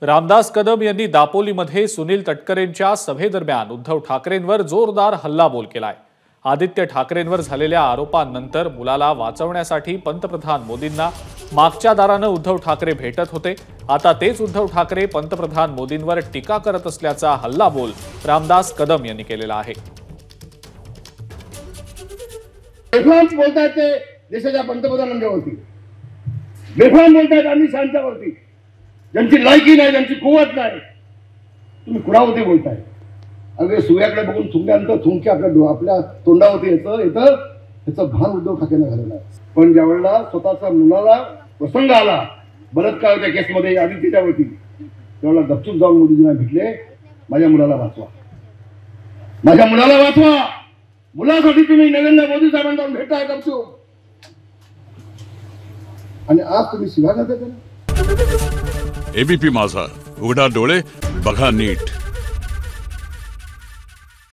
रामदास कदम यांनी दापोलीमध्ये सुनील तटकरेंच्या सभेदरम्यान उद्धव ठाकरेंवर जोरदार हल्लाबोल केलाय। आदित्य ठाकरेंवर झालेल्या आरोपांनंतर मुलाला वाचवण्यासाठी पंतप्रधान मोदींना मागच्या दारानं उद्धव ठाकरे भेटत होते। आता तेच उद्धव ठाकरे पंतप्रधान मोदींवर टीका करत असल्याचा हल्लाबोल रामदास कदम यांनी केलेला आहे। बेफाम बोलतात ते देशाच्या पंतप्रधानांच्यावरती, बेफाम बोलतात अमित शहांच्यावरती, ज्यांची लायकी नाही, ज्यांची कुवत नाही, तुम्ही कुणावरती बोलताय? अगदी सूर्याकडे बघून थुंक्यानंतर थुंकी आपल्या तोंडावरती येतं त्याचं भान उद्धव ठाकरेंना झालेलं आहे। पण ज्यावेळेला स्वतःच्या मुलाला प्रसंग आला बलात्काराच्या केसमध्ये आदित्यच्यावरती, त्यावेळेला गपचूप जाऊन मोदीजींना भेटले, माझ्या मुलाला वाचवा, माझ्या मुलाला वाचवा। मुलासाठी तुम्ही नरेंद्र मोदी साहेबांना भेटाय गपचूप, आणि आज तुम्ही शिवाय जाता त्याला। एबीपी माझा, उघडा डोळे बघा नीट।